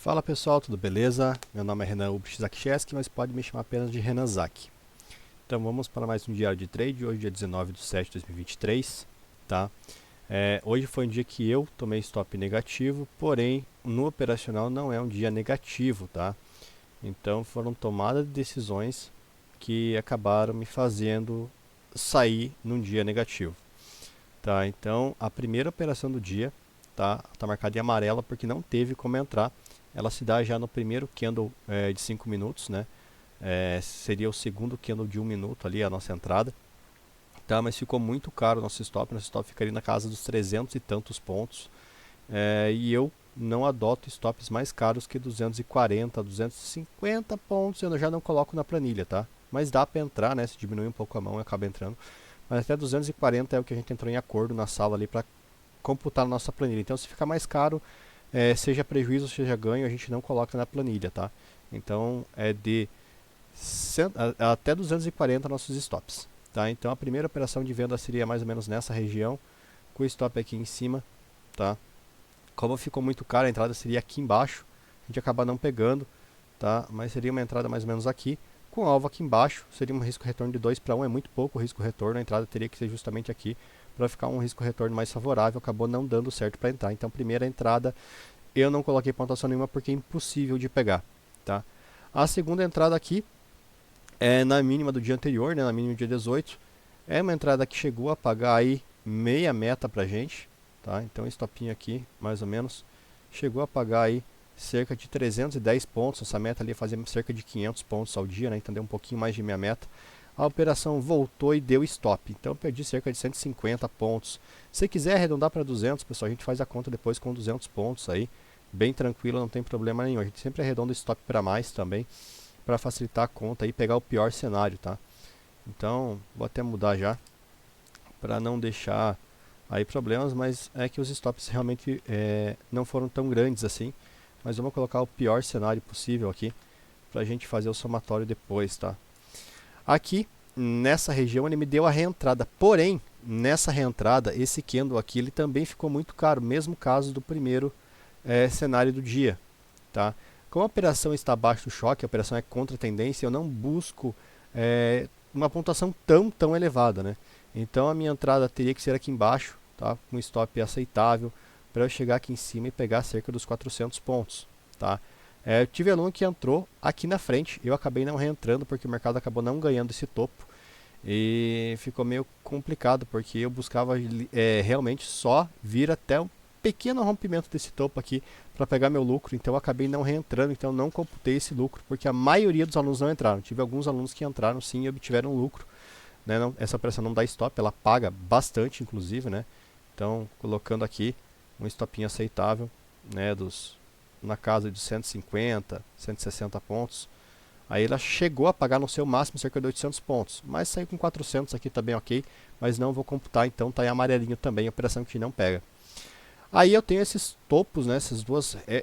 Fala pessoal, tudo beleza? Meu nome é Renan Ubchizakcheski, mas pode me chamar apenas de Renan Zak. Então vamos para mais um diário de trade, hoje é 19/7/2023, tá? Hoje foi um dia que eu tomei stop negativo, porém no operacional não é um dia negativo, tá? Então foram tomadas de decisões que acabaram me fazendo sair num dia negativo, tá? Então a primeira operação do dia tá marcada em amarela porque não teve como entrar. Ela se dá já no primeiro candle de 5 minutos, né? Seria o segundo candle de 1 minuto ali, a nossa entrada. Tá, mas ficou muito caro o nosso stop ficaria na casa dos 300 e tantos pontos. E eu não adoto stops mais caros que 240, 250 pontos, eu já não coloco na planilha, tá? Mas dá para entrar, né? Se diminuir um pouco a mão, acaba entrando. Mas até 240 é o que a gente entrou em acordo na sala ali para computar na nossa planilha. Então, se ficar mais caro, seja prejuízo, seja ganho, a gente não coloca na planilha, tá? Então, é de até 240 nossos stops, tá? Então, a primeira operação de venda seria mais ou menos nessa região, com o stop aqui em cima, tá? Como ficou muito caro, a entrada seria aqui embaixo, a gente acaba não pegando, tá? Mas seria uma entrada mais ou menos aqui, com alvo aqui embaixo, seria um risco retorno de 2 para 1, é muito pouco o risco retorno, a entrada teria que ser justamente aqui, para ficar um risco retorno mais favorável, acabou não dando certo para entrar. Então, primeira entrada, eu não coloquei pontuação nenhuma porque é impossível de pegar, tá? A segunda entrada aqui é na mínima do dia anterior, né, na mínima do dia 18, é uma entrada que chegou a pagar aí meia meta pra gente, tá? Então, esse topinho aqui, mais ou menos, chegou a pagar aí cerca de 310 pontos, essa meta ali fazia cerca de 500 pontos ao dia, né? Então, deu um pouquinho mais de minha meta. A operação voltou e deu stop, então eu perdi cerca de 150 pontos. Se quiser arredondar para 200, pessoal, a gente faz a conta depois com 200 pontos aí, bem tranquilo, não tem problema nenhum. A gente sempre arredonda o stop para mais também, para facilitar a conta e pegar o pior cenário, tá? Então, vou até mudar já, para não deixar aí problemas, mas é que os stops realmente não foram tão grandes assim. Mas vamos colocar o pior cenário possível aqui, para a gente fazer o somatório depois, tá? Aqui, nessa região, ele me deu a reentrada. Porém, nessa reentrada, esse candle aqui, ele também ficou muito caro. Mesmo caso do primeiro cenário do dia, tá? Como a operação está abaixo do choque, a operação é contra a tendência, eu não busco uma pontuação tão elevada, né? Então, a minha entrada teria que ser aqui embaixo, tá? Com um stop aceitável, para eu chegar aqui em cima e pegar cerca dos 400 pontos, tá? Eu tive aluno que entrou aqui na frente, eu acabei não reentrando porque o mercado acabou não ganhando esse topo e ficou meio complicado porque eu buscava realmente só vir até um pequeno rompimento desse topo aqui para pegar meu lucro, então eu acabei não reentrando, então não computei esse lucro porque a maioria dos alunos não entraram. Tive alguns alunos que entraram sim e obtiveram lucro, né? Essa operação não dá stop, ela paga bastante inclusive, né? Então colocando aqui um stopinho aceitável, né, na casa de 150, 160 pontos. Aí ela chegou a pagar no seu máximo cerca de 800 pontos, mas saiu com 400 aqui também, ok, mas não vou computar, então tá em amarelinho também, operação que não pega. Aí eu tenho esses topos, né,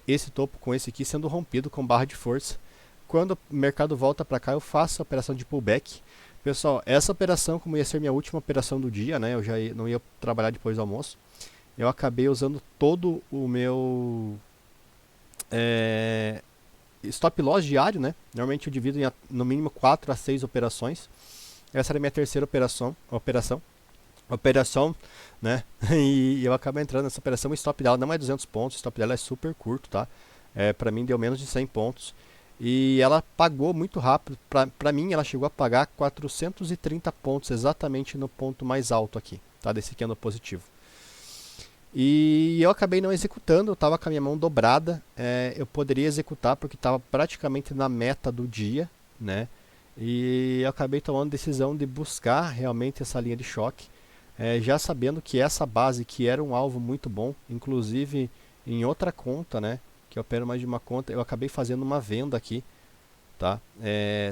esse topo com esse aqui sendo rompido com barra de força. Quando o mercado volta para cá, eu faço a operação de pullback. Pessoal, essa operação, como ia ser minha última operação do dia, né, eu já não ia trabalhar depois do almoço, eu acabei usando todo o meu stop loss diário, né? Normalmente eu divido em no mínimo 4 a 6 operações. Essa era a minha terceira operação, né? E eu acabei entrando nessa operação. O stop dela não é 200 pontos, o stop dela é super curto, tá? Para mim deu menos de 100 pontos. E ela pagou muito rápido. Para mim ela chegou a pagar 430 pontos, exatamente no ponto mais alto aqui, tá? Desse candle positivo. E eu acabei não executando, eu estava com a minha mão dobrada, eu poderia executar porque estava praticamente na meta do dia, né? E eu acabei tomando a decisão de buscar realmente essa linha de choque, já sabendo que essa base que era um alvo muito bom, inclusive em outra conta, né? Que eu opero mais de uma conta, eu acabei fazendo uma venda aqui, tá?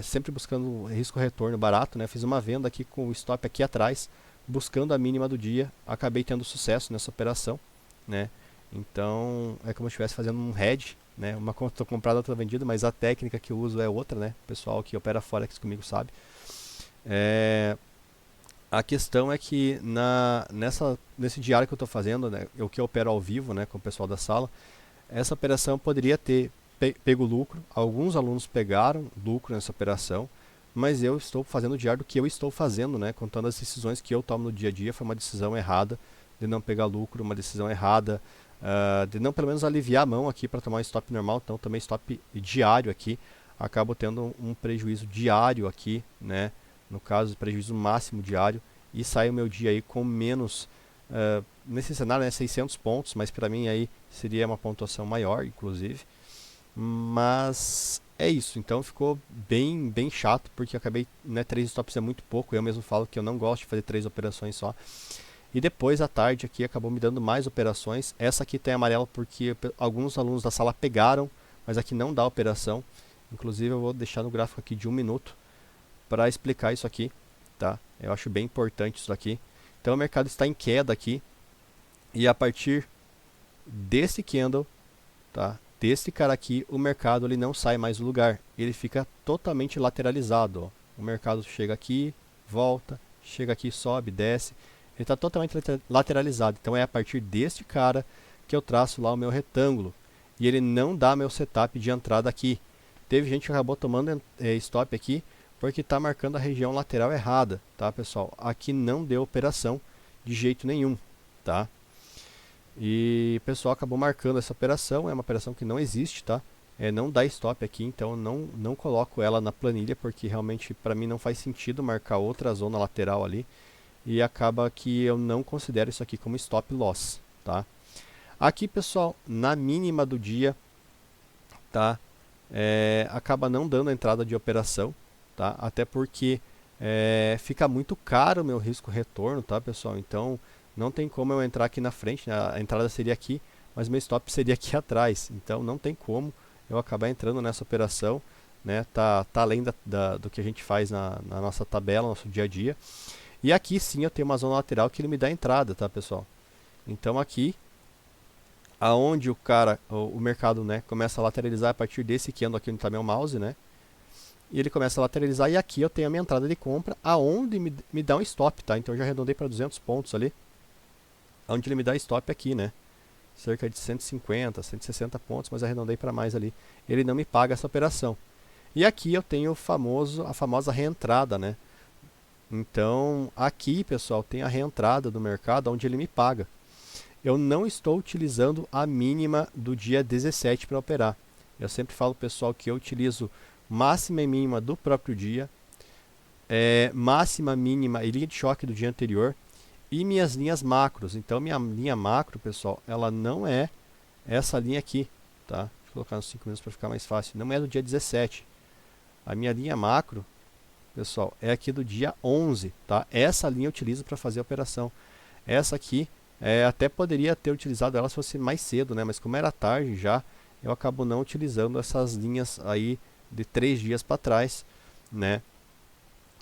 Sempre buscando risco retorno barato, né? Fiz uma venda aqui com o stop aqui atrás, buscando a mínima do dia, acabei tendo sucesso nessa operação, né? Então é como se eu estivesse fazendo um hedge, né? Uma conta comprada, outra vendida, mas a técnica que eu uso é outra, né? O pessoal que opera Forex comigo sabe. A questão é que nesse diário que eu estou fazendo, né, o que eu opero ao vivo, né, com o pessoal da sala, essa operação poderia ter pego lucro, alguns alunos pegaram lucro nessa operação, mas eu estou fazendo o diário do que eu estou fazendo, né? Contando as decisões que eu tomo no dia a dia. Foi uma decisão errada de não pegar lucro, uma decisão errada de não pelo menos aliviar a mão aqui para tomar um stop normal. Então também stop diário aqui, acabo tendo um prejuízo diário aqui, né? No caso, prejuízo máximo diário, e sai o meu dia aí com menos, nesse cenário, né, 600 pontos, mas para mim aí seria uma pontuação maior, inclusive. Mas é isso, então ficou bem chato, porque eu acabei, né, 3 stops é muito pouco, eu mesmo falo que eu não gosto de fazer 3 operações só. E depois, à tarde, aqui acabou me dando mais operações. Essa aqui tem amarelo porque alguns alunos da sala pegaram, mas aqui não dá operação. Inclusive eu vou deixar no gráfico aqui de 1 minuto para explicar isso aqui, tá? Eu acho bem importante isso aqui. Então o mercado está em queda aqui, e a partir desse candle, tá? Desse cara aqui, o mercado ele não sai mais do lugar, ele fica totalmente lateralizado, ó. O mercado chega aqui, volta, chega aqui, sobe, desce, ele está totalmente lateralizado. Então é a partir deste cara que eu traço lá o meu retângulo, e ele não dá meu setup de entrada aqui. Teve gente que acabou tomando stop aqui porque está marcando a região lateral errada, tá, pessoal? Aqui não deu operação de jeito nenhum, tá? E o pessoal acabou marcando essa operação, é uma operação que não existe, tá? Não dá stop aqui, então não coloco ela na planilha, porque realmente para mim não faz sentido marcar outra zona lateral ali, e acaba que eu não considero isso aqui como stop loss, tá? Aqui, pessoal, na mínima do dia, tá? Acaba não dando a entrada de operação, tá? Até porque fica muito caro o meu risco retorno, tá, pessoal? Então não tem como eu entrar aqui na frente, né? A entrada seria aqui, mas meu stop seria aqui atrás. Então não tem como eu acabar entrando nessa operação, né? Tá além do que a gente faz na nossa tabela, nosso dia a dia. E aqui sim eu tenho uma zona lateral que ele me dá entrada, tá, pessoal? Então aqui, aonde o mercado, né, começa a lateralizar a partir desse candle aqui onde está meu mouse, né? E ele começa a lateralizar, e aqui eu tenho a minha entrada de compra, aonde me dá um stop, tá? Então eu já arredondei para 200 pontos ali, onde ele me dá stop aqui, né? Cerca de 150, 160 pontos, mas arredondei para mais ali. Ele não me paga essa operação. E aqui eu tenho a famosa reentrada, né? Então aqui, pessoal, tem a reentrada do mercado, onde ele me paga. Eu não estou utilizando a mínima do dia 17 para operar. Eu sempre falo, pessoal, que eu utilizo máxima e mínima do próprio dia, máxima, mínima e linha de choque do dia anterior, e minhas linhas macros. Então minha linha macro, pessoal, ela não é essa linha aqui, tá? Deixa eu colocar nos 5 minutos para ficar mais fácil. Não é do dia 17. A minha linha macro, pessoal, é aqui do dia 11, tá? Essa linha eu utilizo para fazer a operação. Essa aqui, até poderia ter utilizado ela se fosse mais cedo, né? Mas como era tarde já, eu acabo não utilizando essas linhas aí de 3 dias para trás, né?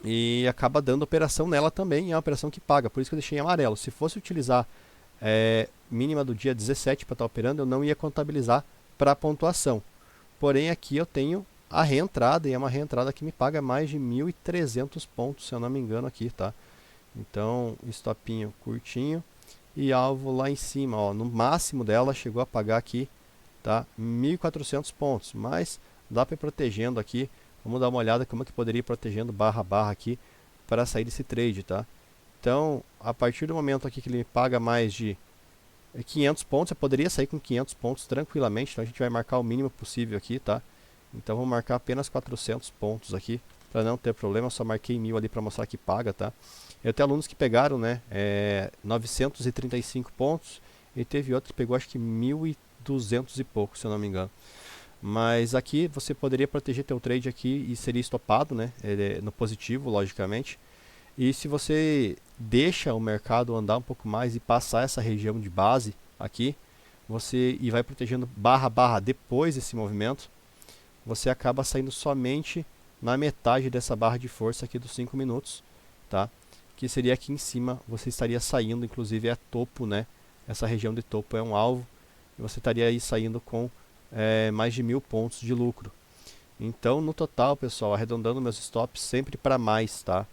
E acaba dando operação nela também, é uma operação que paga, por isso que eu deixei em amarelo. Se fosse utilizar mínima do dia 17 para estar operando, eu não ia contabilizar para a pontuação. Porém aqui eu tenho a reentrada, e é uma reentrada que me paga mais de 1.300 pontos, se eu não me engano aqui, tá? Então, stopinho curtinho e alvo lá em cima, ó, no máximo dela chegou a pagar aqui, tá? 1.400 pontos, mas dá para ir protegendo aqui. Vamos dar uma olhada como é que poderia ir protegendo barra aqui para sair desse trade, tá? Então, a partir do momento aqui que ele me paga mais de 500 pontos, eu poderia sair com 500 pontos tranquilamente. Então a gente vai marcar o mínimo possível aqui, tá? Então vou marcar apenas 400 pontos aqui para não ter problema. Eu só marquei 1000 ali para mostrar que paga, tá? Eu tenho alunos que pegaram, né, 935 pontos, e teve outro que pegou acho que 1.200 e pouco, se eu não me engano. Mas aqui você poderia proteger teu trade aqui e seria estopado, né, no positivo, logicamente. E se você deixa o mercado andar um pouco mais e passar essa região de base aqui, e vai protegendo barra depois desse movimento, você acaba saindo somente na metade dessa barra de força aqui dos 5 minutos, tá? Que seria aqui em cima, você estaria saindo, inclusive é topo, né? Essa região de topo é um alvo, e você estaria aí saindo com mais de 1.000 pontos de lucro. Então, no total, pessoal, arredondando meus stops sempre para mais, tá?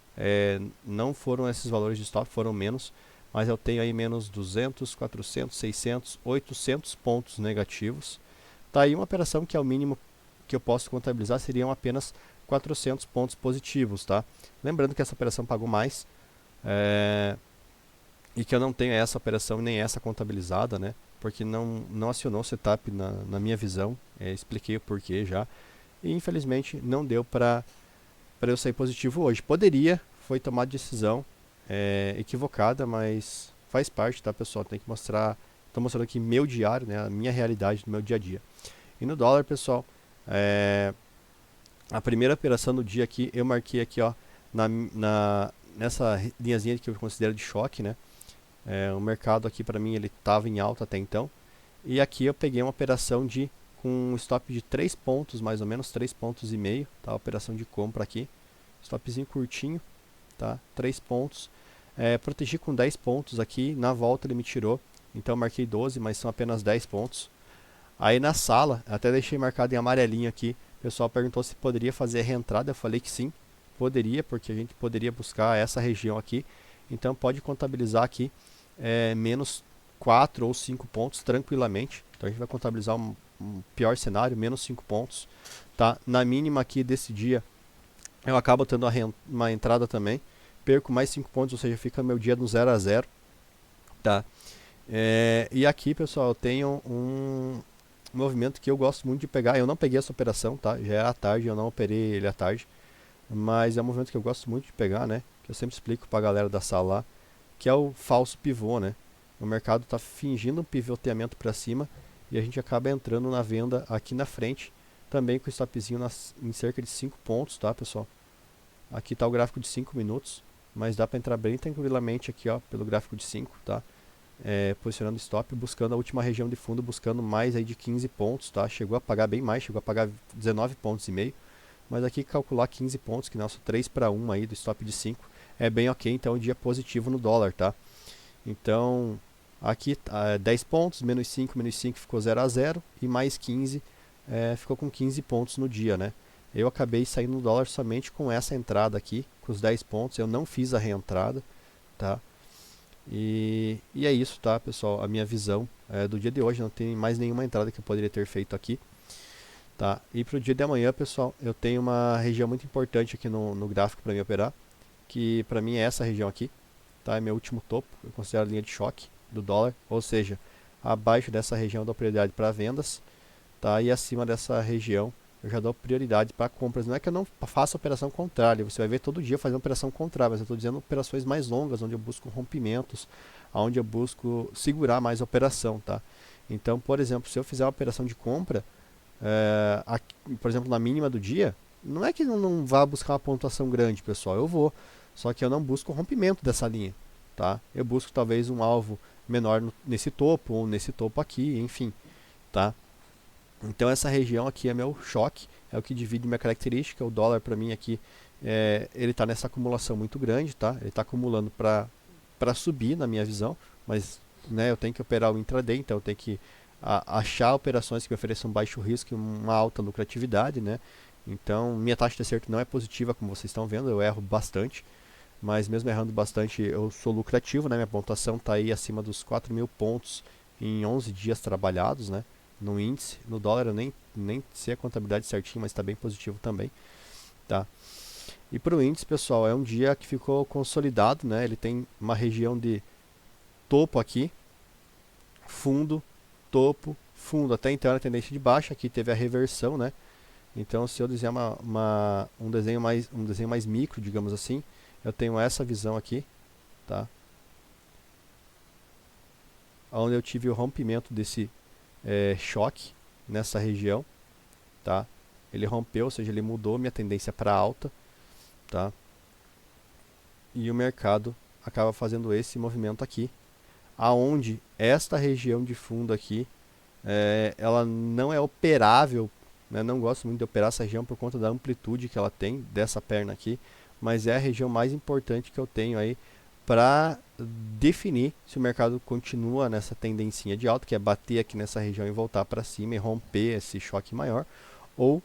Não foram esses valores de stop, foram menos, mas eu tenho aí menos 200, 400, 600, 800 pontos negativos, Tá aí uma operação que é o mínimo que eu posso contabilizar, seriam apenas 400 pontos positivos, tá? Lembrando que essa operação pagou mais, e que eu não tenho essa operação nem essa contabilizada, né? Porque não acionou o setup na minha visão, expliquei o porquê já, e infelizmente não deu para eu sair positivo hoje. Poderia, foi tomada decisão equivocada, mas faz parte, tá, pessoal? Tem que mostrar, estou mostrando aqui meu diário, né? A minha realidade do meu dia a dia. E no dólar, pessoal, a primeira operação do dia aqui, eu marquei aqui, ó, nessa linhazinha que eu considero de choque, né? O mercado aqui para mim ele estava em alta até então. E aqui eu peguei uma operação com um stop de 3 pontos, mais ou menos, 3 pontos e meio, tá? Operação de compra aqui. Stopzinho curtinho, tá? 3 pontos. Protegi com 10 pontos aqui, na volta ele me tirou. Então eu marquei 12, mas são apenas 10 pontos. Aí na sala, até deixei marcado em amarelinho aqui. O pessoal perguntou se poderia fazer a reentrada. Eu falei que sim, poderia, porque a gente poderia buscar essa região aqui. Então pode contabilizar aqui menos 4 ou 5 pontos tranquilamente. Então a gente vai contabilizar um pior cenário, menos 5 pontos. Tá? Na mínima aqui desse dia, eu acabo tendo uma entrada também. Perco mais 5 pontos, ou seja, fica meu dia no 0 a 0. Tá? E aqui, pessoal, eu tenho um movimento que eu gosto muito de pegar. Eu não peguei essa operação, tá? Já é à tarde, eu não operei ele à tarde. Mas é um movimento que eu gosto muito de pegar, né? Que eu sempre explico pra galera da sala lá, que é o falso pivô, né? O mercado está fingindo um pivoteamento para cima e a gente acaba entrando na venda aqui na frente, também com o stopzinho em cerca de 5 pontos, tá, pessoal? Aqui está o gráfico de 5 minutos, mas dá para entrar bem tranquilamente aqui, ó, pelo gráfico de 5, tá? Posicionando stop, buscando a última região de fundo, buscando mais aí de 15 pontos, tá? Chegou a pagar bem mais, chegou a pagar 19 pontos e meio, mas aqui calcular 15 pontos, que nosso 3 para 1 aí do stop de 5, é bem ok, então um dia positivo no dólar, tá? Então, aqui 10 pontos, menos 5 ficou 0 a 0 e mais 15 ficou com 15 pontos no dia, né? Eu acabei saindo no dólar somente com essa entrada aqui, com os 10 pontos, eu não fiz a reentrada, tá? E é isso, tá, pessoal? A minha visão do dia de hoje, não tem mais nenhuma entrada que eu poderia ter feito aqui, tá? E para o dia de amanhã, pessoal, eu tenho uma região muito importante aqui no gráfico para me operar, que para mim é essa região aqui, tá? É meu último topo, eu considero a linha de choque do dólar, ou seja, abaixo dessa região eu dou prioridade para vendas, tá? E acima dessa região eu já dou prioridade para compras. Não é que eu não faça operação contrária, você vai ver todo dia fazendo operação contrária, mas eu estou dizendo operações mais longas, onde eu busco rompimentos, onde eu busco segurar mais a operação, tá? Então, por exemplo, se eu fizer uma operação de compra, aqui, por exemplo, na mínima do dia, não é que não vá buscar uma pontuação grande, pessoal, eu vou, só que eu não busco o rompimento dessa linha, tá? Eu busco talvez um alvo menor nesse topo ou nesse topo aqui, enfim, tá? Então essa região aqui é meu choque, é o que divide minha característica. O dólar para mim aqui, ele está nessa acumulação muito grande, tá? Ele está acumulando para subir na minha visão, mas né, eu tenho que operar o intraday, então eu tenho que achar operações que me ofereçam baixo risco e uma alta lucratividade, né? Então minha taxa de acerto não é positiva, como vocês estão vendo, eu erro bastante, mas mesmo errando bastante eu sou lucrativo, né? Minha pontuação está aí acima dos 4.000 pontos em 11 dias trabalhados, né? No índice, no dólar eu nem sei a contabilidade certinho, mas está bem positivo também, tá? E para o índice, pessoal, é um dia que ficou consolidado, né? Ele tem uma região de topo aqui, fundo, topo, fundo. Até então era tendência de baixa, aqui teve a reversão, né? Então, se eu desenhar um desenho mais micro, digamos assim, eu tenho essa visão aqui, tá? Onde eu tive o rompimento desse choque nessa região, tá? Ele rompeu, ou seja, ele mudou minha tendência para alta, tá? E o mercado acaba fazendo esse movimento aqui, aonde esta região de fundo aqui, ela não é operável, né? Não gosto muito de operar essa região por conta da amplitude que ela tem dessa perna aqui, mas é a região mais importante que eu tenho aí para definir se o mercado continua nessa tendencinha de alta, que é bater aqui nessa região e voltar para cima e romper esse choque maior, ou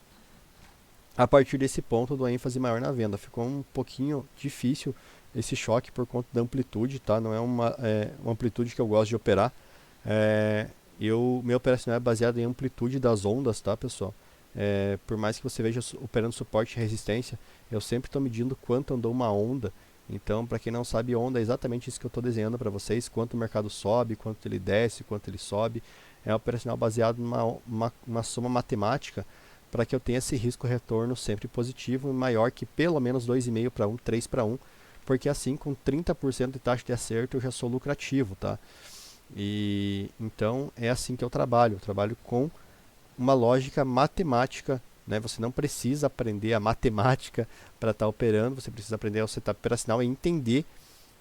a partir desse ponto do ênfase maior na venda. Ficou um pouquinho difícil esse choque por conta da amplitude, tá? Não é uma amplitude que eu gosto de operar. Meu operacional é baseado em amplitude das ondas, tá, pessoal? Por mais que você veja operando suporte e resistência, eu sempre estou medindo quanto andou uma onda. Então, para quem não sabe, onda é exatamente isso que eu estou desenhando para vocês: quanto o mercado sobe, quanto ele desce, quanto ele sobe. É um operacional baseado numa soma matemática para que eu tenha esse risco-retorno sempre positivo e maior que pelo menos 2,5 para 1, 3 para 1, porque assim, com 30% de taxa de acerto, eu já sou lucrativo, tá? E então é assim que eu trabalho com uma lógica matemática, né? Você não precisa aprender a matemática para estar operando, você precisa aprender o setup operacional e entender,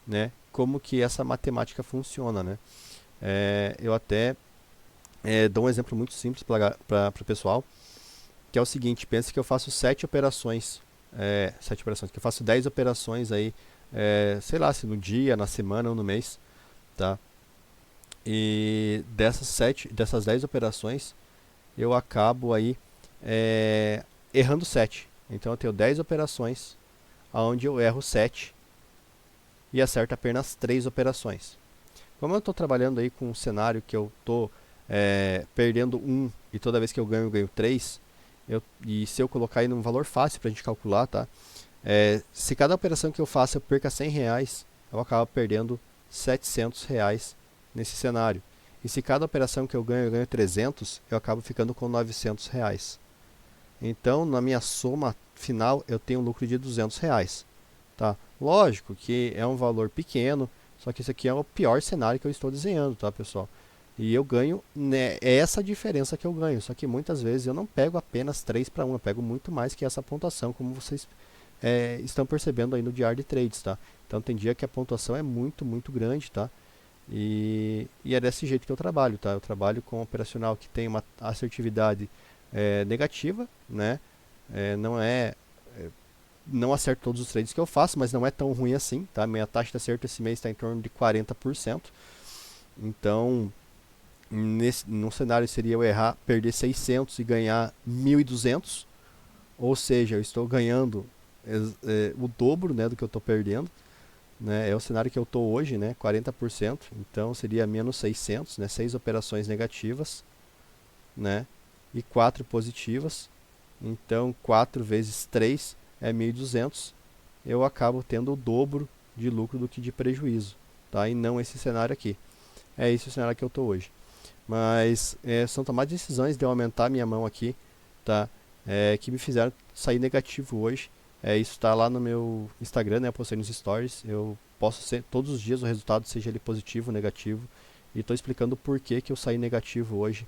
né, como que essa matemática funciona, né? Eu até dou um exemplo muito simples para o pessoal, que é o seguinte: pensa que eu faço 7 operações, que eu faço 10 operações aí, sei lá, se no dia, na semana ou no mês, tá? E dessas 10 operações, eu acabo aí errando 7. Então eu tenho 10 operações, onde eu erro 7 e acerto apenas 3 operações. Como eu estou trabalhando aí com um cenário que eu estou perdendo 1 e toda vez que eu ganho 3, e se eu colocar aí num valor fácil para a gente calcular, tá? Se cada operação que eu faço eu perca R$100, eu acabo perdendo R$700 nesse cenário. E se cada operação que eu ganho 300, eu acabo ficando com R$900. Então, na minha soma final, eu tenho um lucro de R$200. Tá? Lógico que é um valor pequeno, só que isso aqui é o pior cenário que eu estou desenhando, tá, pessoal? E eu ganho, né, é essa a diferença que eu ganho. Só que muitas vezes eu não pego apenas 3 para 1, eu pego muito mais que essa pontuação, como vocês estão percebendo aí no diário de trades, tá? Então tem dia que a pontuação é muito, muito grande, tá? E é desse jeito que eu trabalho, tá? Eu trabalho com um operacional que tem uma assertividade negativa, né? Não não acerto todos os trades que eu faço, mas não é tão ruim assim, tá? Minha taxa de acerto esse mês está em torno de 40%. Então, num cenário seria eu perder 600 e ganhar 1.200, ou seja, eu estou ganhando o dobro, né, do que eu estou perdendo, né? É o cenário que eu estou hoje, né, 40%, então seria menos 600, né, 6 operações negativas, né, e 4 positivas. Então 4 vezes 3 é 1.200, eu acabo tendo o dobro de lucro do que de prejuízo, tá? E não esse cenário aqui. É esse o cenário que eu estou hoje. Mas são tomadas decisões de eu aumentar minha mão aqui, tá? Que me fizeram sair negativo hoje. Isso está lá no meu Instagram, né? Eu postei nos stories. Eu posso ser todos os dias o resultado, seja ele positivo ou negativo. E estou explicando por que eu saí negativo hoje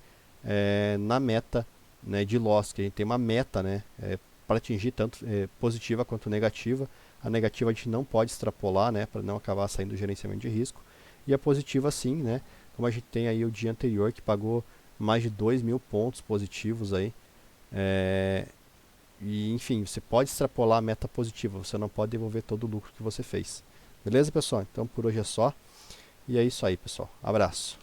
na meta, né, de loss, que a gente tem uma meta, né? Para atingir tanto positiva quanto negativa. A negativa a gente não pode extrapolar, né? Para não acabar saindo do gerenciamento de risco. E a positiva sim, né? Como a gente tem aí o dia anterior que pagou mais de 2.000 pontos positivos aí. E enfim, você pode extrapolar a meta positiva, você não pode devolver todo o lucro que você fez. Beleza, pessoal? Então por hoje é só. E é isso aí, pessoal. Abraço.